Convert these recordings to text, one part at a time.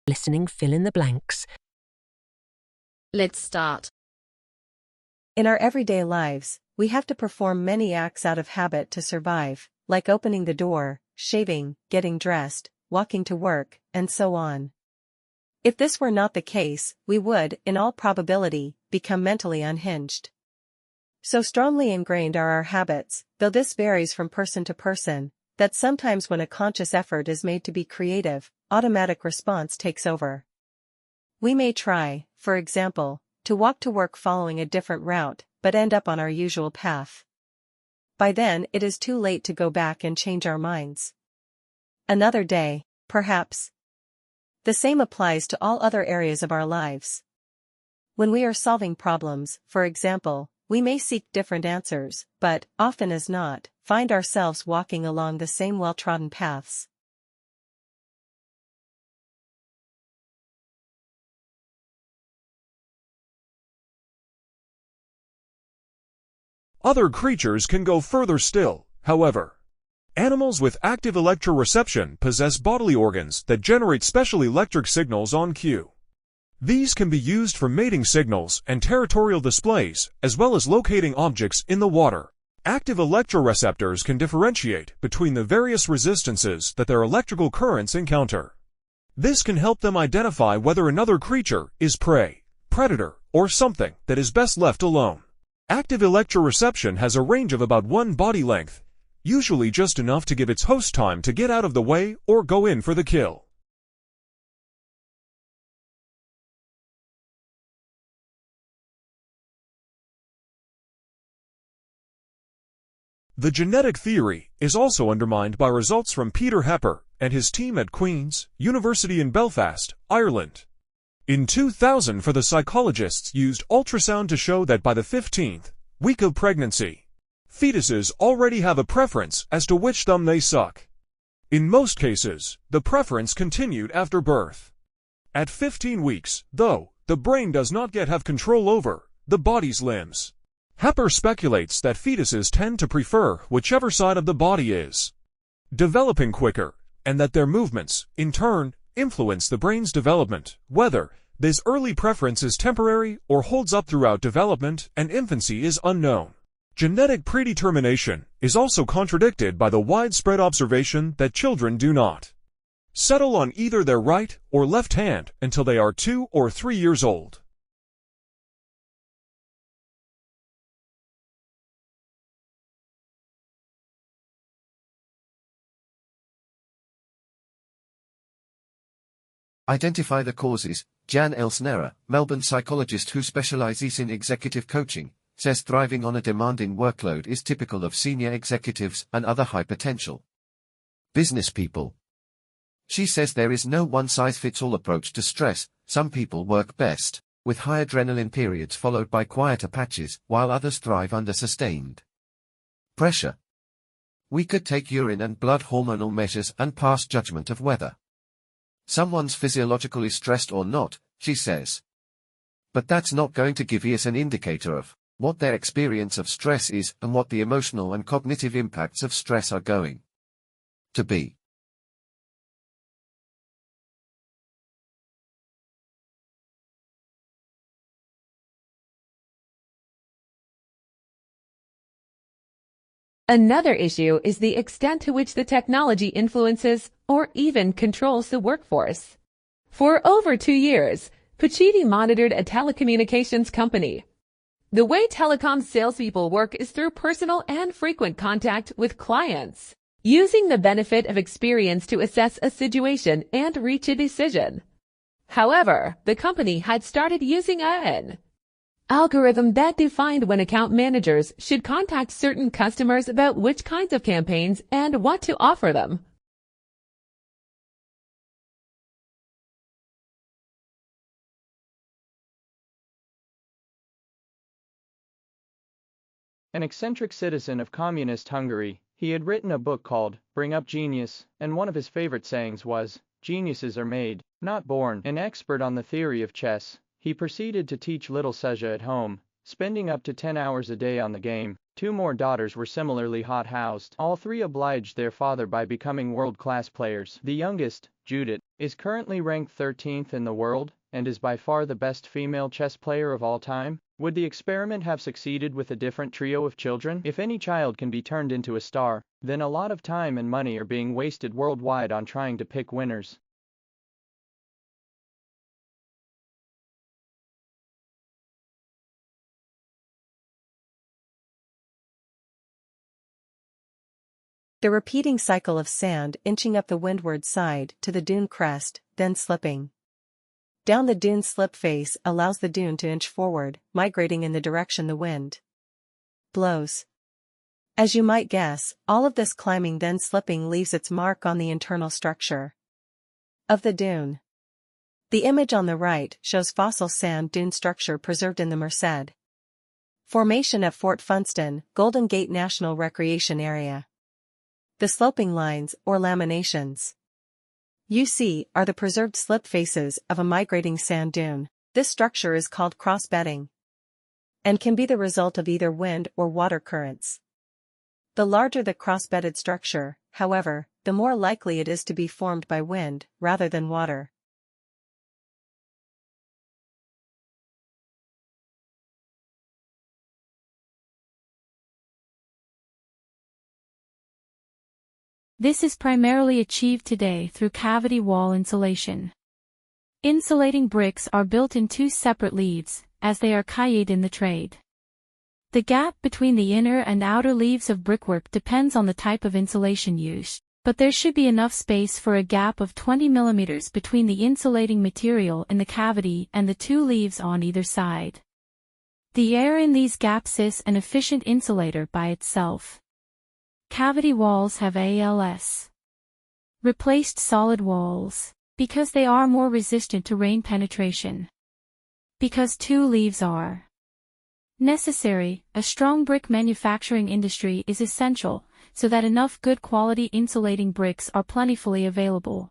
Listening, fill in the blanks. Let's start. In our everyday lives, we have to perform many acts out of habit to survive, like opening the door, shaving, getting dressed, walking to work, and so on. If this were not the case, we would, in all probability, become mentally unhinged. So strongly ingrained are our habits, though this varies from person to person, that sometimes when a conscious effort is made to be creative, automatic response takes over. We may try, for example, to walk to work following a different route, but end up on our usual path. By then it is too late to go back and change our minds. Another day, perhaps. The same applies to all other areas of our lives. When we are solving problems, for example, we may seek different answers, but, often as not, find ourselves walking along the same well-trodden paths. Other creatures can go further still, however. Animals with active electroreception possess bodily organs that generate special electric signals on cue. These can be used for mating signals and territorial displays, as well as locating objects in the water. Active electroreceptors can differentiate between the various resistances that their electrical currents encounter. This can help them identify whether another creature is prey, predator, or something that is best left alone. Active electroreception has a range of about 1 body length, usually just enough to give its host time to get out of the way or go in for the kill. The genetic theory is also undermined by results from Peter Hepper and his team at Queen's University in Belfast, Ireland. In 2000, the psychologists used ultrasound to show that by the 15th week of pregnancy, fetuses already have a preference as to which thumb they suck. In most cases, the preference continued after birth. At 15 weeks, though, the brain does not yet have control over the body's limbs. Hepper speculates that fetuses tend to prefer whichever side of the body is developing quicker, and that their movements, in turn, influence the brain's development. Whether this early preference is temporary or holds up throughout development and infancy is unknown. Genetic predetermination is also contradicted by the widespread observation that children do not settle on either their right or left hand until they are 2 or 3 years old. Identify the causes. Jan Elsnera, Melbourne psychologist who specializes in executive coaching, says thriving on a demanding workload is typical of senior executives and other high-potential business people. She says there is no one-size-fits-all approach to stress. Some people work best with high adrenaline periods followed by quieter patches, while others thrive under sustained pressure. We could take urine and blood hormonal measures and pass judgment of whether someone's physiologically stressed or not, she says. But that's not going to give us an indicator of what their experience of stress is and what the emotional and cognitive impacts of stress are going to be. Another issue is the extent to which the technology influences or even controls the workforce. For over 2 years, Puccini monitored a telecommunications company. The way telecom salespeople work is through personal and frequent contact with clients, using the benefit of experience to assess a situation and reach a decision. However, the company had started using an algorithm that defined when account managers should contact certain customers about which kinds of campaigns and what to offer them. An eccentric citizen of communist Hungary, he had written a book called Bring Up Genius, and one of his favorite sayings was, "Geniuses are made, not born." An expert on the theory of chess, he proceeded to teach little Seja at home, spending up to 10 hours a day on the game. 2 more daughters were similarly hot-housed. All 3 obliged their father by becoming world-class players. The youngest, Judith, is currently ranked 13th in the world, and is by far the best female chess player of all time. Would the experiment have succeeded with a different trio of children? If any child can be turned into a star, then a lot of time and money are being wasted worldwide on trying to pick winners. The repeating cycle of sand inching up the windward side to the dune crest, then slipping down the dune slip face allows the dune to inch forward, migrating in the direction the wind blows. As you might guess, all of this climbing then slipping leaves its mark on the internal structure of the dune. The image on the right shows fossil sand dune structure preserved in the Merced Formation at Fort Funston, Golden Gate National Recreation Area. The sloping lines, or laminations you see, are the preserved slip faces of a migrating sand dune. This structure is called cross-bedding and can be the result of either wind or water currents. The larger the cross-bedded structure, however, the more likely it is to be formed by wind rather than water. This is primarily achieved today through cavity wall insulation. Insulating bricks are built in two separate leaves, as they are cailled in the trade. The gap between the inner and outer leaves of brickwork depends on the type of insulation used, but there should be enough space for a gap of 20 mm between the insulating material in the cavity and the two leaves on either side. The air in these gaps is an efficient insulator by itself. Cavity walls have replaced solid walls, because they are more resistant to rain penetration. Because two leaves are necessary, a strong brick manufacturing industry is essential, so that enough good quality insulating bricks are plentifully available.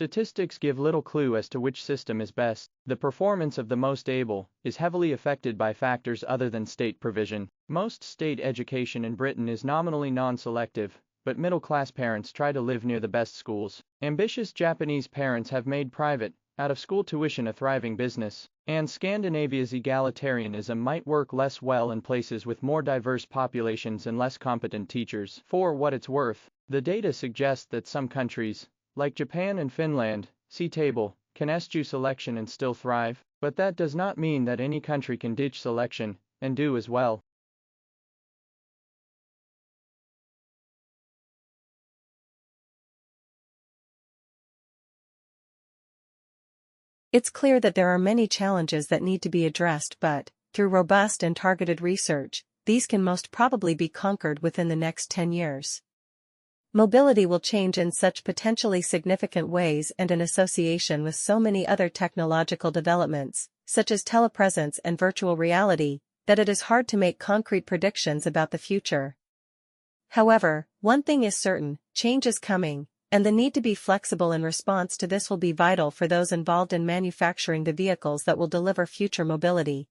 Statistics give little clue as to which system is best. The performance of the most able is heavily affected by factors other than state provision. Most state education in Britain is nominally non-selective, but middle-class parents try to live near the best schools. Ambitious Japanese parents have made private, out-of-school tuition a thriving business, and Scandinavia's egalitarianism might work less well in places with more diverse populations and less competent teachers. For what it's worth, the data suggests that some countries, like Japan and Finland, see table, can eschew selection and still thrive, but that does not mean that any country can ditch selection, and do as well. It's clear that there are many challenges that need to be addressed, but, through robust and targeted research, these can most probably be conquered within the next 10 years. Mobility will change in such potentially significant ways and in association with so many other technological developments, such as telepresence and virtual reality, that it is hard to make concrete predictions about the future. However, one thing is certain, change is coming, and the need to be flexible in response to this will be vital for those involved in manufacturing the vehicles that will deliver future mobility.